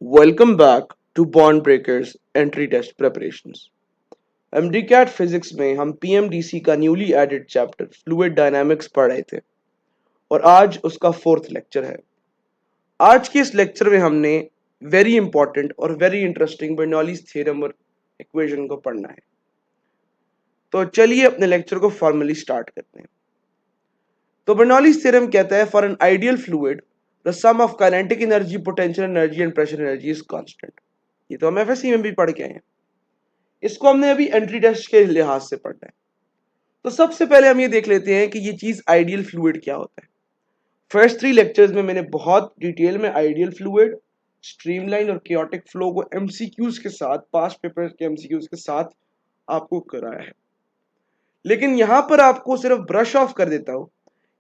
Welcome back to Bond Breakers Entry Test Preparations. MDCAT physics में हम PMDC का newly added chapter fluid dynamics पढ़ रहे थे और आज उसका फोर्थ लेक्चर है। आज के इस लेक्चर में हमने वेरी इंपॉर्टेंट और वेरी इंटरेस्टिंग बर्नौलीज थ्योरम और इक्वेशन को पढ़ना है। तो चलिए अपने लेक्चर को फॉर्मली स्टार्ट करते हैं। तो बर्नौलीज थ्योरम कहता है for an ideal fluid the sum of kinetic energy, potential energy and pressure energy is constant. ये तो हम एफएससी में भी पढ़ के आए हैं। इसको हमने अभी एंट्री टेस्ट के लिहाज से पढ़ना है। तो सबसे पहले हम ये देख लेते हैं कि ये चीज आइडियल फ्लूइड क्या होता है। फर्स्ट 3 लेक्चर्स में मैंने बहुत डिटेल में आइडियल फ्लूइड, स्ट्रीमलाइन और chaotic फ्लो को एमसीक्यूज के साथ, पास्ट पेपर्स के एमसीक्यूज के साथ आपको कराया है। लेकिन यहां पर आपको सिर्फ ब्रश ऑफ कर देता हूं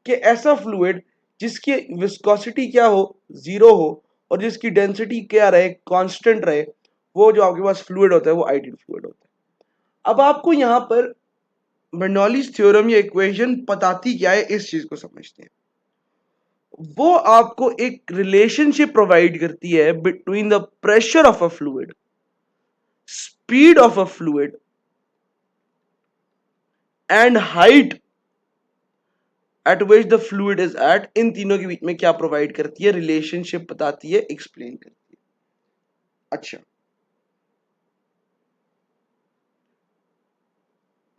कि ऐसा फ्लूइड जिसकी विस्कोसिटी क्या हो, जीरो हो, और जिसकी डेंसिटी क्या रहे, कांस्टेंट रहे, वो जो आपके पास फ्लूइड होता है वो आइडियल फ्लूइड होता है। अब आपको यहां पर बर्नौलीज थ्योरम या इक्वेशन बताती क्या है, इस चीज को समझते हैं। वो आपको एक रिलेशनशिप प्रोवाइड करती है between the pressure of a fluid, speed of a fluid and height at which the fluid is at. इन तीनों के बीच में क्या प्रोवाइड करती है, रिलेशनशिप बताती है, एक्सप्लेन करती है। अच्छा,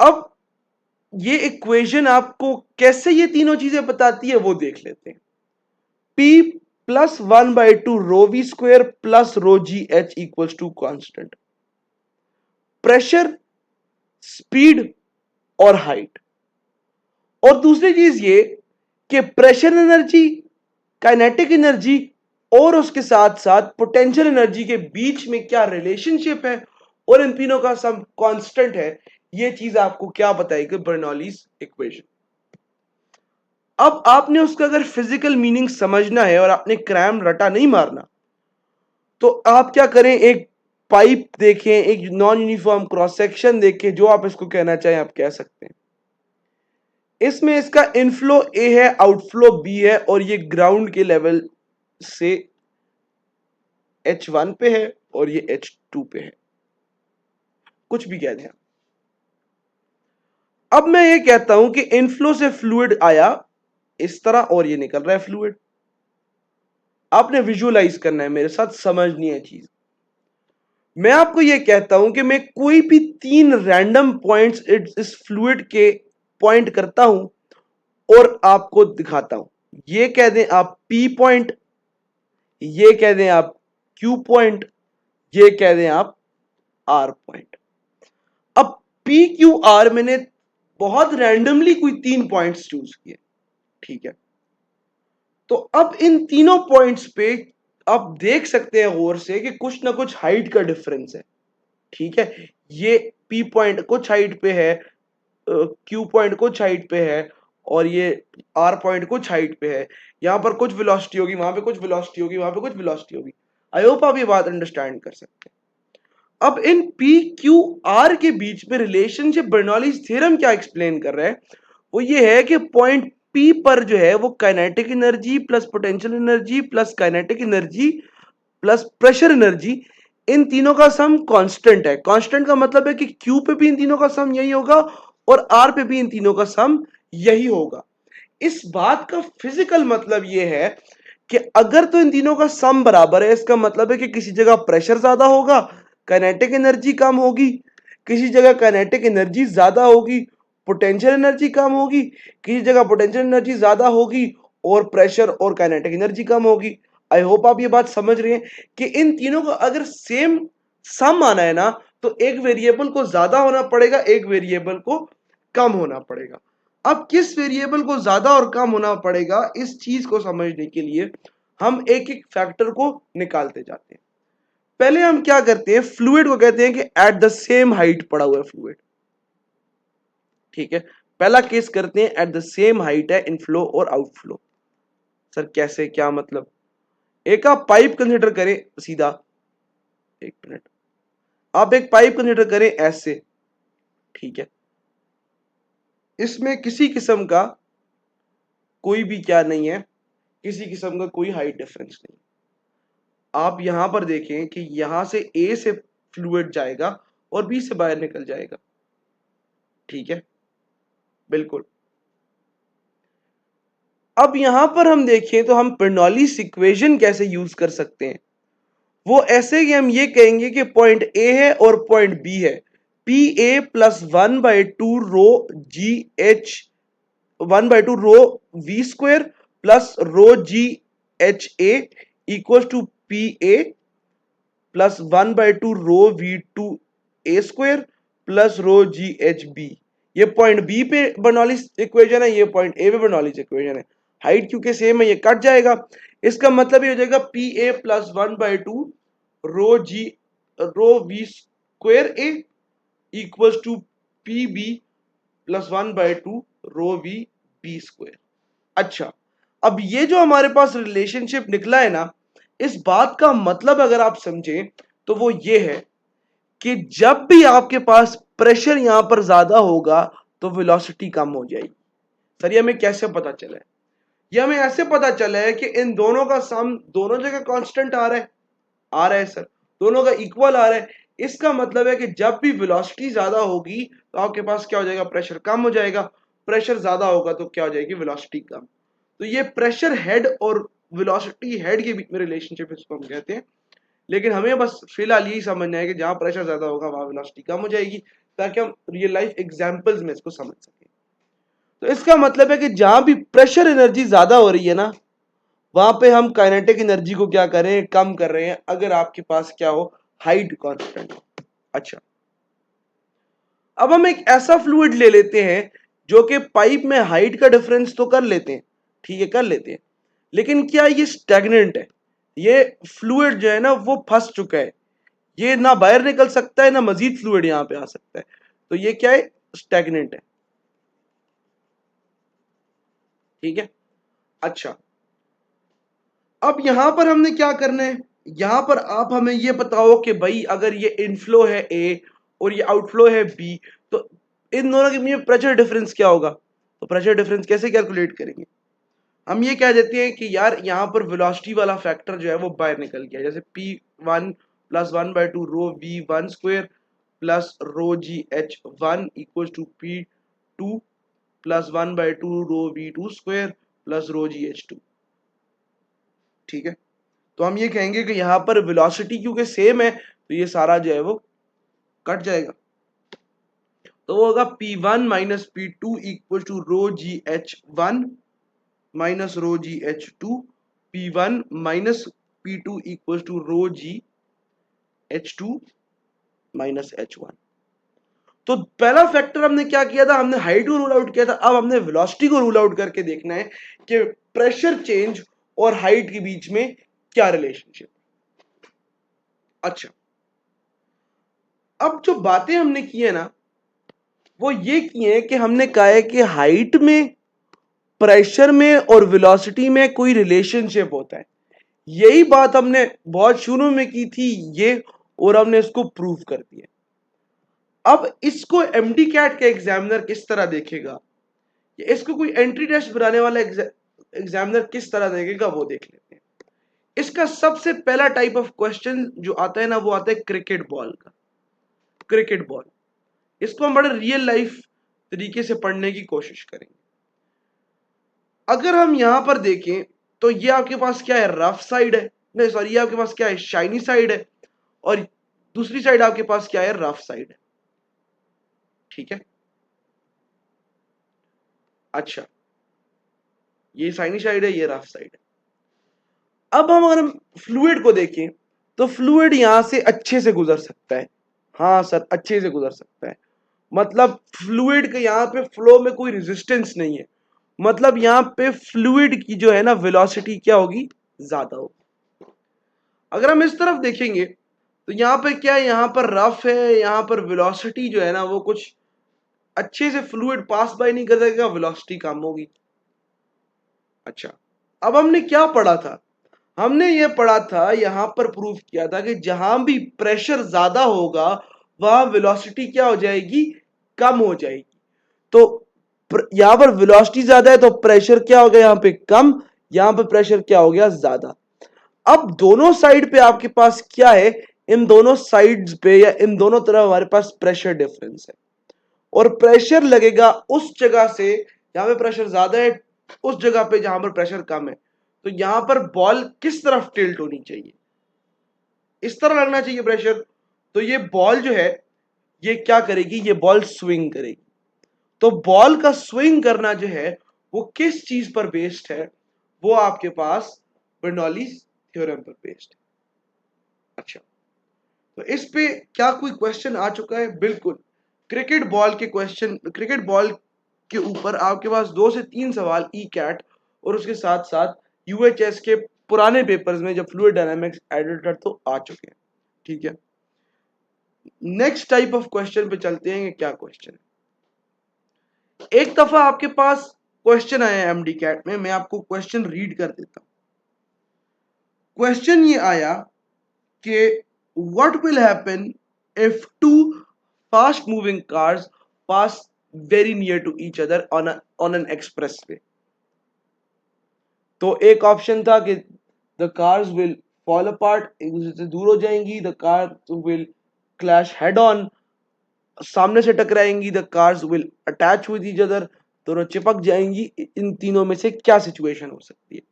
अब ये इक्वेशन आपको कैसे ये तीनों चीजें बताती है वो देख लेते हैं। P plus 1/2 rho V square plus rho G H equals to constant. Pressure, speed और हाइट। और दूसरी चीज ये कि प्रेशर एनर्जी, काइनेटिक एनर्जी और उसके साथ साथ पोटेंशियल एनर्जी के बीच में क्या रिलेशनशिप है और इन तीनों का सम कांस्टेंट है। ये चीज आपको क्या बताएगी, बर्नौलीज इक्वेशन। अब आपने उसका अगर फिजिकल मीनिंग समझना है और आपने क्रैम रटा नहीं मारना, तो आप क्या करें, एक पाइप देखें, एक नॉन यूनिफॉर्म क्रॉस सेक्शन देखें, जो आप इसको कहना चाहें आप कह सकते हैं। इसमें इसका इनफ्लो ए है, आउटफ्लो बी है, और ये ग्राउंड के लेवल से H1 पे है और ये H2 पे है, कुछ भी कह दें। अब मैं ये कहता हूं कि इनफ्लो से फ्लूइड आया इस तरह और ये निकल रहा है फ्लूइड। आपने विजुअलाइज करना है, मेरे साथ समझनी है चीज। मैं आपको ये कहता हूं कि मैं कोई भी 3 रैंडम पॉइंट्स इस फ्लूइड के पॉइंट करता हूं और आपको दिखाता हूं। ये कह दें आप P पॉइंट, ये कह दें आप Q पॉइंट, ये कह दें आप R पॉइंट। अब P Q R मैंने बहुत रैंडमली कोई 3 पॉइंट्स चूज किए, ठीक है। तो अब इन तीनों पॉइंट्स पे आप देख सकते हैं गौर से कि कुछ ना कुछ हाइट का डिफरेंस है, ठीक है। ये P पॉइंट कुछ हाइट पे है, Q पॉइंट कुछ हाइट पे है, और ये R पॉइंट कुछ हाइट पे है। यहां पर कुछ वेलोसिटी होगी, वहां पे कुछ वेलोसिटी होगी, वहां पे कुछ वेलोसिटी होगी। आई होप आप ये बात अंडरस्टैंड कर सकते हैं। अब इन P Q R के बीच में रिलेशनशिप बर्नौलीज थ्योरम क्या एक्सप्लेन कर रहा है, वो ये है कि पॉइंट P पर जो है वो kinetic energy plus potential energy plus kinetic energy plus pressure energy, इन तीनों का सम कांस्टेंट है। कांस्टेंट का मतलब है कि Q पे भी इन तीनों का सम यही होगा और R पे भी इन तीनों का सम यही होगा। इस बात का फिजिकल मतलब यह है कि अगर तो इन तीनों का सम बराबर है, इसका मतलब है कि किसी जगह प्रेशर ज्यादा होगा, काइनेटिक एनर्जी कम होगी, किसी जगह काइनेटिक एनर्जी ज्यादा होगी, पोटेंशियल एनर्जी कम होगी, किसी जगह पोटेंशियल एनर्जी ज्यादा होगी और प्रेशर और काइनेटिक एनर्जी कम होगी। आई होप आप ये बात समझ रहे हैं कि इन तीनों का अगर सेम सम आना है ना, तो एक वेरिएबल को ज्यादा होना पड़ेगा, एक वेरिएबल को कम होना पड़ेगा। अब किस वेरिएबल को ज्यादा और कम होना पड़ेगा, इस चीज को समझने के लिए हम एक एक फैक्टर को निकालते जाते हैं। पहले हम क्या करते हैं, फ्लूइड को कहते हैं कि एट द सेम हाइट पड़ा हुआ है फ्लूइड, ठीक है। पहला केस करते हैं, एट द सेम हाइट है इनफ्लो और आउटफ्लो। सर कैसे, क्या मतलब? एक आप पाइप कंसीडर करें सीधा, एक मिनट, आप एक पाइप कंसीडर करें ऐसे, ठीक है। इसमें किसी किस्म का कोई भी क्या नहीं है, किसी किस्म का कोई हाइट डिफरेंस नहीं। आप यहां पर देखें कि यहां से ए से फ्लूइड जाएगा और बी से बाहर निकल जाएगा। ठीक है, बिल्कुल। अब यहां पर हम देखें तो हम बर्नौलीज इक्वेशन कैसे यूज कर सकते हैं। वो ऐसे कि हम ये कहेंगे कि पॉइंट ए है और पॉइंट बी है, P A plus 1/2 rho G H 1/2 rho V square plus rho G H A equal to P A plus 1/2 rho we two A square plus rho G H B. ये point B पे Bernoulli's equation है, ये point A पे Bernoulli's equation है। Height क्योंकि same है ये cut जाएगा। इसका मतलब ये हो जाएगा P A plus 1/2 rho V square A equal to P B plus 1/2 rho V B square. अच्छा, अब ये जो हमारे पास रिलेशनशिप निकला है ना, इस बात का मतलब अगर आप समझें तो वो ये है कि जब भी आपके पास प्रेशर यहां पर ज्यादा होगा तो वेलोसिटी कम हो जाएगी। सर ये हमें कैसे पता चला है? ये हमें ऐसे पता चला है कि इन दोनों का सम दोनों जगह कांस्टेंट आ रहा है सर, दोनों का इक्वल आ रहा है। इसका मतलब है कि जब भी वेलोसिटी ज्यादा होगी तो आपके पास क्या हो जाएगा, प्रेशर कम हो जाएगा। प्रेशर ज्यादा होगा तो क्या हो जाएगी, वेलोसिटी कम। तो ये प्रेशर हेड और वेलोसिटी हेड के बीच में रिलेशनशिप इसको हम कहते हैं। लेकिन हमें बस फिलहाल यही समझना है कि जहां प्रेशर ज्यादा होगा वहां वेलोसिटी कम हो जाएगी, ताकि हम रियल लाइफ एग्जांपल्स में इसको समझ सकें। तो इसका मतलब है कि जहां भी प्रेशर एनर्जी ज्यादा हो रही है ना, वहां पे हम काइनेटिक एनर्जी को क्या करें, कम कर रहे हैं, अगर आपके पास क्या हो, हाइट कांस्टेंट हो। अच्छा, अब हम एक ऐसा फ्लूइड ले लेते हैं जो कि पाइप में हाइट का डिफरेंस तो कर लेते हैं, ठीक है कर लेते हैं, लेकिन क्या ये स्टैग्नेंट है? ये फ्लूइड जो है ना वो फंस चुका है, ये ना बाहर निकल सकता है ना मजीद फ्लूइड यहां पे आ सकता है। तो ये क्या है, स्टैग्नेंट है। ठीक है। अच्छा, अब यहां पर हमने क्या करना है, यहां पर आप हमें ये बताओ कि भाई अगर ये इनफ्लो है ए और ये आउटफ्लो है बी, तो इन दोनों के बीच में प्रेशर डिफरेंस क्या होगा? तो प्रेशर डिफरेंस कैसे कैलकुलेट करेंगे? हम ये कह देते हैं कि यार यहां पर वेलोसिटी वाला फैक्टर जो है वो बाहर निकल गया, जैसे P1 plus 1/2 rho V1 square plus rho GH1 equal to P2 plus 1/2 rho V2 square plus rho GH2। ठीक है, तो हम ये कहेंगे कि यहां पर वेलोसिटी क्योंकि सेम है तो ये सारा जो है वो कट जाएगा। तो वो होगा P1 minus P2 equal to rho GH1 minus rho GH2, P1 minus P2 equal to rho GH2 minus H1। तो पहला फैक्टर हमने क्या किया था, हमने हाइट को रूल आउट किया था। अब हमने वेलोसिटी को रूल आउट करके देखना है कि प्रेशर चेंज और हाइट के बीच में क्या रिलेशनशिप। अच्छा, अब जो बातें हमने की है ना वो ये की है कि हमने कहा है कि हाइट में, प्रेशर में और वेलोसिटी में कोई रिलेशनशिप होता है। यही बात हमने बहुत शुरू में की थी ये, और हमने इसको प्रूव कर दिया। अब इसको एमडी कैट का एग्जामिनर किस तरह देखेगा, इसको कोई एंट्री टेस्ट बनाने वाला एग्जामिनर किस तरह देखेगा वो देख लेते हैं। इसका सबसे पहला टाइप ऑफ क्वेश्चन जो आता है ना वो आता है क्रिकेट बॉल का। क्रिकेट बॉल, इसको हम बड़े रियल लाइफ तरीके से पढ़ने की कोशिश करेंगे। अगर हम यहां पर देखें तो ये आपके पास क्या है, रफ साइड है, नहीं सॉरी, ये आपके पास क्या है, शाइनी साइड है, और दूसरी साइड आपके पास क्या है, रफ साइड है। ठीक है। अच्छा, ये शाइनी साइड है, ये रफ साइड है। अब हम अगर हम फ्लूइड को देखें तो फ्लूइड यहां से अच्छे से गुजर सकता है। हाँ सर, अच्छे से गुजर सकता है। मतलब फ्लूइड के यहाँ पे फ्लो में कोई रेजिस्टेंस नहीं है, मतलब यहाँ पे फ्लूइड की जो है ना वेलोसिटी क्या होगी, ज्यादा होगी। अगर हम इस तरफ देखेंगे तो यहाँ पे क्या है, यहाँ पर रफ है, यहाँ पर वेलोसिटी जो है ना वो कुछ अच्छे से फ्लूइड पास बाय नहीं कर सकेगा, वेलोसिटी कम होगी। अच्छा, अब हमने क्या पढ़ा था, हमने ये पढ़ा था, यहां पर प्रूफ किया था कि जहां भी प्रेशर ज्यादा होगा वहां वेलोसिटी क्या हो जाएगी, कम हो जाएगी। तो यहां पर वेलोसिटी ज्यादा है तो प्रेशर क्या हो गया, यहां पे कम, यहां पर प्रेशर क्या हो गया, ज्यादा। अब दोनों साइड पे आपके पास क्या है, इन दोनों साइड्स पे या इन दोनों तरफ हमारे पास प्रेशर डिफरेंस है, और प्रेशर लगेगा उस जगह से जहां पे प्रेशर ज्यादा है, उस जगह पे जहां पर प्रेशर कम है। तो यहां पर बॉल किस तरफ टिल्ट होनी चाहिए, इस तरह लगना चाहिए प्रेशर। तो ये बॉल जो है ये क्या करेगी, ये बॉल स्विंग करेगी। तो बॉल का स्विंग करना जो है वो किस चीज पर बेस्ड है, वो आपके पास बर्नौलीज थ्योरम पर बेस्ड है। अच्छा, तो इस पे क्या कोई क्वेश्चन आ चुका है? बिल्कुल, क्रिकेट बॉल के क्वेश्चन, क्रिकेट बॉल के ऊपर आपके पास 2 से 3 सवाल ई कैट और उसके साथ साथ यूएचएस के पुराने पेपर्स में जब फ्लूइड डायनामिक्स एडेड था तो आ चुके हैं। ठीक है, नेक्स्ट टाइप ऑफ क्वेश्चन पे चलते हैं। क्या क्वेश्चन है, एक दफा आपके पास क्वेश्चन आया है एमडी कैट में, मैं आपको क्वेश्चन रीड कर देता हूं। क्वेश्चन ये आया कि what will happen if two fast moving cars pass very near to each other on an expressway? तो एक ऑप्शन था कि the cars will fall apart, एक दूसरे से दूर हो जाएंगी, the cars will clash head on, सामने से टकराएंगी, the cars will attach with each other, दोनों चिपक जाएंगी। इन तीनों में से क्या सिचुएशन हो सकती है?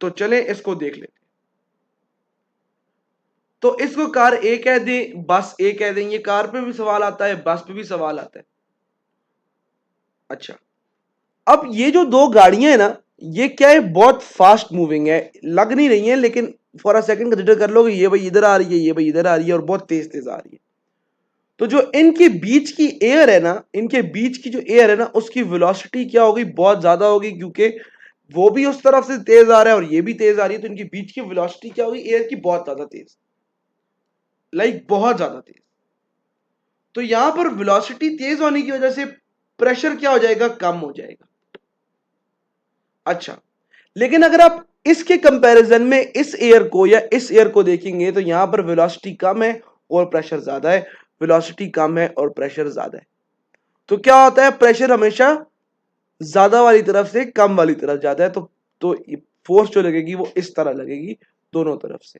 तो चले इसको देख लेते। तो इसको कार ए कह दें, बस ए कह दें, ये कार पे भी सवाल आता है, बस पे भी सवाल आता है। अच्छा, अब ये जो दो गाड़ियां हैं ना, ये क्या है, बहुत फास्ट मूविंग है, लग नहीं रही है, लेकिन फॉर अ सेकंड कंसीडर कर लो कि ये भाई इधर आ रही है, ये भाई इधर आ रही है, और बहुत तेज तेज आ रही है। तो जो इनके बीच की एयर है ना, इनके बीच की जो एयर है ना, उसकी वेलोसिटी क्या होगी, बहुत ज्यादा होगी, क्योंकि वो भी उस तरफ से तेज आ रहा है और ये भी तेज आ रही है। तो इनके बीच की वेलोसिटी क्या होगी, एयर की, बहुत ज्यादा तेज, लाइक बहुत ज्यादा तेज। तो यहां पर वेलोसिटी तेज होने की वजह से प्रेशर क्या हो जाएगा, कम हो जाएगा। अच्छा, लेकिन अगर आप इसके कंपैरिजन में इस एयर को या इस एयर को देखेंगे तो यहां पर वेलोसिटी कम है और प्रेशर ज्यादा है, वेलोसिटी कम है और प्रेशर ज्यादा है। तो क्या होता है, प्रेशर हमेशा ज्यादा वाली तरफ से कम वाली तरफ जाता है। तो फोर्स जो लगेगी वो इस तरह लगेगी दोनों तरफ से,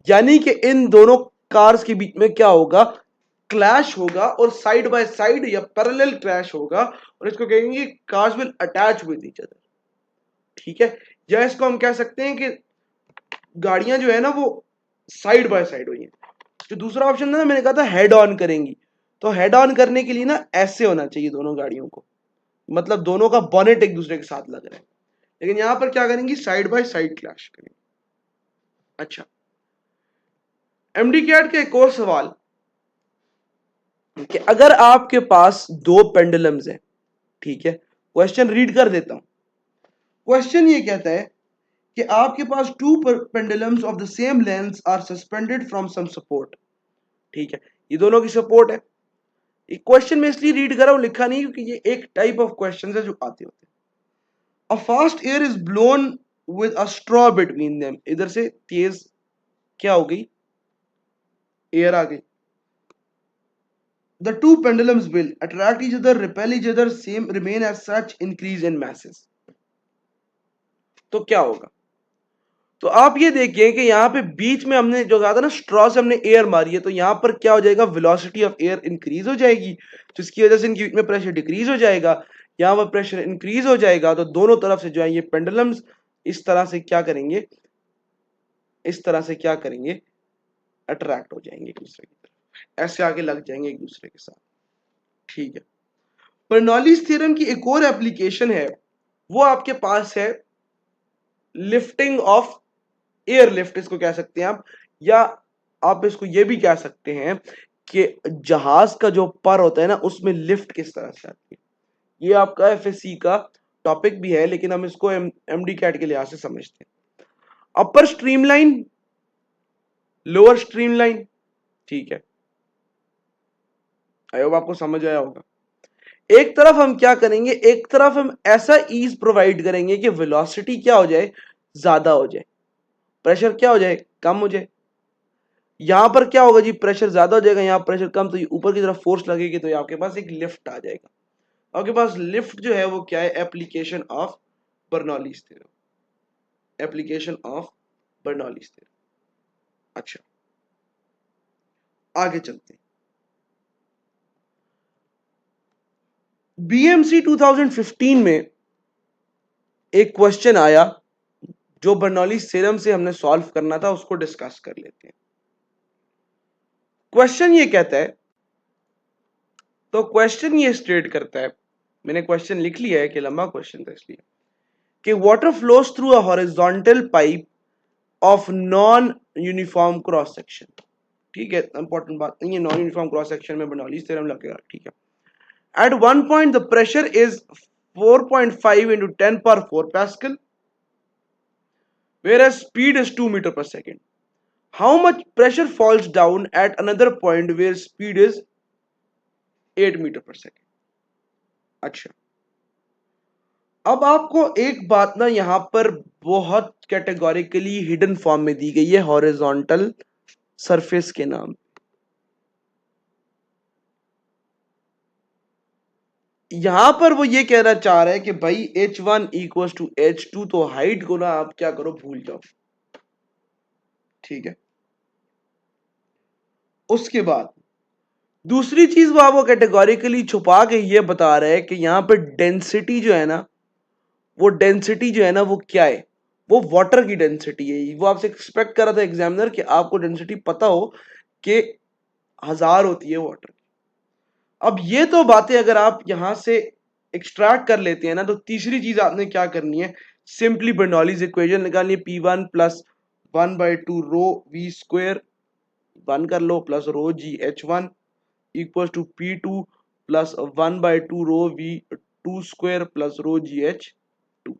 यानी कि इन दोनों कार्स के बीच में क्या होगा, क्लैश होगा, और साइड बाय साइड या पैरेलल क्रैश होगा, और इसको कहेंगे cars will attach with each other. ठीक है, या इसको हम कह सकते हैं कि गाड़ियां जो है ना वो साइड बाय साइड हुई हैं। जो दूसरा ऑप्शन था ना, मैंने कहा था हेड ऑन करेंगी, तो हेड ऑन करने के लिए ना ऐसे होना चाहिए दोनों गाड़ियों को, मतलब दोनों का बॉनेट एक दूसरे के साथ लग रहा है, लेकिन यहां पर क्या करेंगी, साइड बाय साइड क्लैश करेंगे। अच्छा, एमडी कैट का एक और सवाल कि अगर आपके पास दो पेंडुलम्स हैं, ठीक है, क्वेश्चन रीड कर देता हूं। क्वेश्चन ये कहता है कि आपके पास two pendulums of the same length are suspended from some support. ठीक है, ये दोनों की सपोर्ट है। ये क्वेश्चन में इसलिए रीड कर रहा हूं, लिखा नहीं क्योंकि ये एक टाइप ऑफ क्वेश्चन है जो आते होते हैं। A fast air is blown with a straw between them, इधर से तेज क्या हो गई, एयर आ गई। The two pendulums will attract each other, repel each other, same remain as such, increase in masses. तो क्या होगा, तो आप ये देखिए कि यहाँ पे बीच में हमने जो कहा था ना, स्ट्रॉ से हमने एयर मारी है, तो यहाँ पर क्या हो जाएगा, वेलोसिटी ऑफ एयर इंक्रीज हो जाएगी, जिसकी वजह से इनके बीच में प्रेशर डिक्रीज हो जाएगा। यहाँ पर प्रेशर इंक्रीज हो जाएगा, तो दोनों तरफ से जो है ये पेंडुलम्स इस तरह से क्या करेंगे, इस तरह से क्या करेंगे, अट्रैक्ट हो जाएंगे एक दूसरे की तरफ, ऐसे आगे लग जाएंगे एक दूसरे के साथ। ठीक है, बर्नौलीज थ्योरम की एक और एप्लीकेशन है, वो आपके पास है लिफ्टिंग ऑफ एयर लिफ्ट, इसको कह सकते हैं आप, या आप इसको ये भी कह सकते हैं कि जहाज का जो पर होता है ना, उसमें लिफ्ट किस तरह से आती है। ये आपका एफएससी का टॉपिक भी है, लेकिन हम इसको एमडी कैट के लिहाज से समझते हैं। अपर स्ट्रीमलाइन, लोअर स्ट्रीमलाइन, ठीक है, आई होप आपको समझ आया होगा। एक तरफ हम क्या करेंगे, एक तरफ हम ऐसा ईज प्रोवाइड करेंगे कि वेलोसिटी क्या हो जाए, ज्यादा हो जाए, प्रेशर क्या हो जाए, कम हो जाए। यहां पर क्या होगा जी, प्रेशर ज्यादा हो जाएगा, यहां प्रेशर कम, तो ये ऊपर की तरफ फोर्स लगेगी, तो ये आपके पास एक लिफ्ट आ जाएगा। आपके पास लिफ्ट जो है वो क्या है, application of Bernoulli's theorem. Application of Bernoulli's theorem. अच्छा, आगे चलते हैं। बीएमसी 2015 में एक क्वेश्चन आया जो बर्नौलीज थ्योरम से हमने सॉल्व करना था, उसको डिस्कस कर लेते हैं। क्वेश्चन ये कहता है, तो क्वेश्चन ये स्टेट करता है, मैंने क्वेश्चन लिख लिया है कि लंबा क्वेश्चन था इसलिए, कि water flows through a horizontal pipe of non uniform cross section. ठीक है, इंपॉर्टेंट बात नहीं है, नॉन यूनिफॉर्म क्रॉस सेक्शन में बर्नौलीज थ्योरम लगेगा। ठीक है, at one point the pressure is 4.5 into 10 power 4 Pascal, whereas speed is 2 meter per second. How much pressure falls down at another point where speed is 8 meter per second? अच्छा, अब आपको एक बात ना यहां पर बहुत कैटेगोरिकली हिडन फॉर्म में दी गई है हॉरिजॉन्टल सरफेस के नाम। यहां पर वो ये कहना चाह रहा है कि भाई H1 इक्वल टू H2, तो हाइट को ना आप क्या करो, भूल जाओ। ठीक है, उसके बाद दूसरी चीज वो आपको कैटेगोरिकली छुपा के ये बता रहा है कि यहां पर डेंसिटी जो है ना, वो डेंसिटी जो है ना वो क्या है, वो वाटर की डेंसिटी है। वो आपसे एक्सपेक्ट कर रहा था एग्जामिनर कि आपको डेंसिटी पता हो कि 1000 होती है वाटर। अब ये तो बातें अगर आप यहां से एक्सट्रैक्ट कर लेते हैं ना, तो तीसरी चीज आपने क्या करनी है, सिंपली बर्नौलीज इक्वेशन निकालनी है। P1 plus 1/2 rho v square, one कर लो, plus rho g H1 equal to P2 plus 1/2 rho we two square plus rho g H2।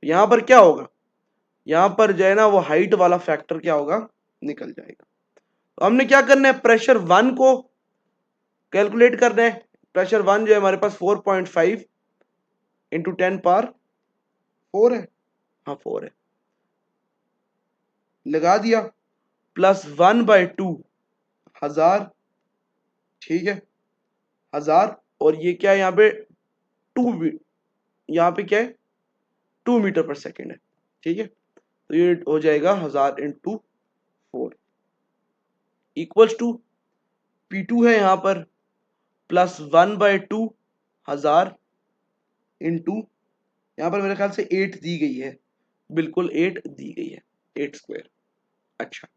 यहां पर क्या होगा, यहां पर जो है ना वो हाइट वाला फैक्टर क्या होगा, निकल जाएगा। तो हमने क्या करना है, प्रेशर वन को कैलकुलेट करना है। प्रेशर वन जो है हमारे पास 4.5 इंटू 10 पावर 4 है, हाँ 4 है, लगा दिया, प्लस 1/2 1000। ठीक है, 1000, और ये क्या है यहाँ पे, टू, यहाँ पे क्या है, 2 मीटर पर सेकेंड है। ठीक है, तो ये हो जाएगा 1000 इंटू 4 इक्वल्स टू P2 है यहाँ पर प्लस 1/2 1000 इंटू, यहाँ पर मेरे ख्याल से 8 दी गई है, बिल्कुल 8 दी गई है, 8 स्क्वायर। अच्छा,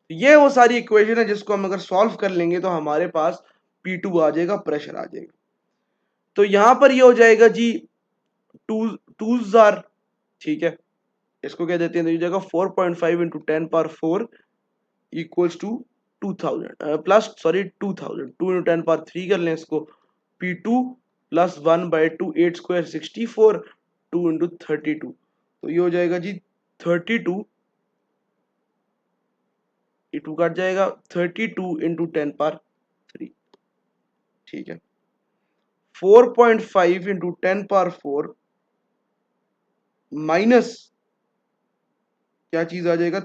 ये वो सारी इक्वेशन है जिसको हम अगर सॉल्व कर लेंगे तो हमारे पास P2 आ जाएगा, प्रेशर आ जाएगा। तो यहां पर ये हो जाएगा जी 2000। ठीक है, इसको क्या देते हैं, तो ये जाएगा 4.5 into 10 power 4 equals to 2000 plus sorry 2000, 2 into 10 power 3 कर लें इसको, P2 प्लस 1/2 8 स्क्वायर 64, 2 इंटू 32, तो ये हो जाएगा जी 32, ये 2 कट जाएगा, 32 इंटू 10 पावर 3। ठीक है, 4.5 इंटू 10 पावर 4 माइनस क्या चीज आ जाएगा,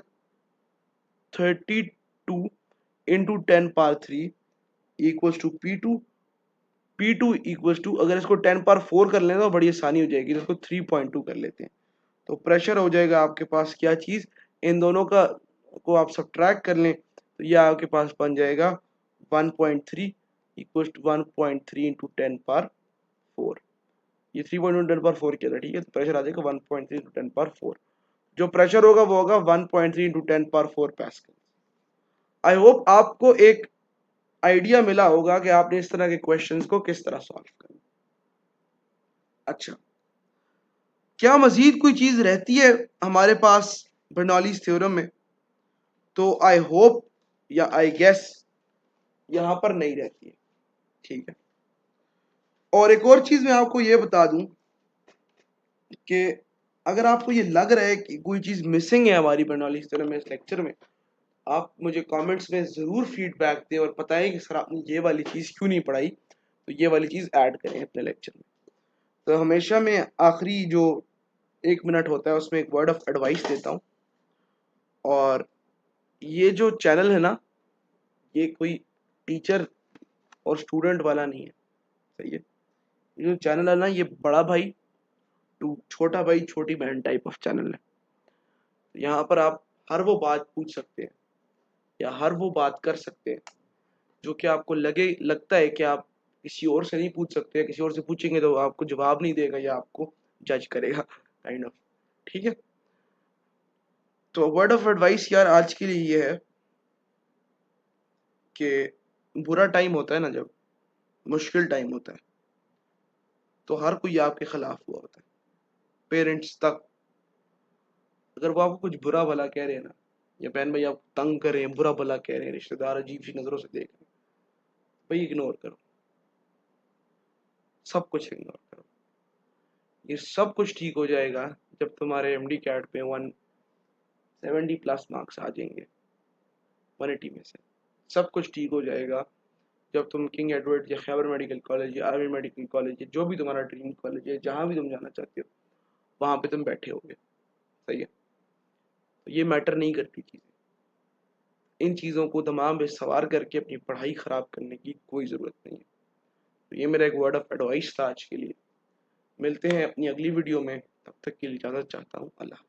32 into 10 power 3 equals to P2 equals to, अगर इसको 10 पावर 4 कर लें तो बड़ी आसानी हो जाएगी, तो इसको 3.2 कर लेते हैं। तो प्रेशर हो जाएगा आपके पास क्या चीज, इन दोनों का को आप सब्ट्रैक्ट कर लें तो ये आपके पास बन जाएगा 1.3 इक्वल्स टू 1.3 इंटू 10 पावर 4। ये 3.1 10 पावर 4 किया था। ठीक है, तो प्रेशर आ जाएगा 1.3 इंटू 10 पावर 4। जो प्रेशर होगा वो होगा 1.3 into 10 power 4 Pascal. I hope आपको एक आइडिया मिला होगा कि आपने इस तरह के क्वेश्चंस को किस तरह सॉल्व करना। अच्छा, क्या मजीद कोई चीज रहती है हमारे पास बर्नौलीज थ्योरम में, तो आई होप या आई गेस यहां पर नहीं रहती है। ठीक है, और एक और चीज मैं आपको यह बता दूं कि अगर आपको ये लग रहा है कि कोई चीज मिसिंग है हमारी बर्नौलीज थ्योरम में इस लेक्चर में, आप मुझे कमेंट्स में जरूर फीडबैक दें और बताएं कि सर आपने ये वाली चीज क्यों नहीं पढ़ाई, तो ये वाली चीज ऐड करें अपने लेक्चर में। तो हमेशा मैं आखिरी जो 1 मिनट होता है उसमें एक वर्ड ऑफ एडवाइस देता हूँ, और ये जो चैनल है ना, ये कोई टीचर और स्टूडेंट वाला नहीं है। सही है, ये जो चैनल है ना, ये बड़ा भाई टू छोटा भाई छोटी बहन टाइप ऑफ चैनल है। यहाँ पर आप हर वो बात पूछ सकते हैं या हर वो बात कर सकते हैं जो कि आपको लगता है कि आप किसी और से नहीं पूछ सकते, किसी और से पूछेंगे तो आपको जवाब नहीं देगा या आपको जज करेगा, काइंड ऑफ। ठीक है, तो वर्ड ऑफ एडवाइस यार आज के लिए ये है कि बुरा टाइम होता है ना, जब मुश्किल टाइम होता है, तो हर कोई आपके खिलाफ हुआ होता है, पेरेंट्स तक। अगर वो आपको कुछ बुरा भला कह रहे हैं ना, या बहन भाई आप तंग कर रहे हैं, बुरा भला कह रहे हैं, रिश्तेदार अजीब सी नजरों से देख रहे हैं, भाई इग्नोर करो, सब कुछ इग्नोर करो। ये सब कुछ ठीक हो जाएगा जब तुम्हारे एमडी कैट पे 170+ मार्क्स आ जाएंगे 180 में से। सब कुछ ठीक हो जाएगा जब तुम किंग एडवर्ड या खैबर मेडिकल कॉलेज या आर्मी मेडिकल कॉलेज या जो भी तुम्हारा ड्रीम कॉलेज है, जहाँ भी तुम जाना चाहते हो, वहाँ पे तुम बैठे होगे। सही है, तो ये मैटर नहीं करती चीज़ें। इन चीज़ों को दिमाग में सवार करके अपनी पढ़ाई ख़राब करने की कोई ज़रूरत नहीं है। तो ये मेरा एक वर्ड ऑफ एडवाइस था आज के लिए। मिलते हैं अपनी अगली वीडियो में, तब तक के लिए इजाज़त चाहता हूँ। अल्लाह।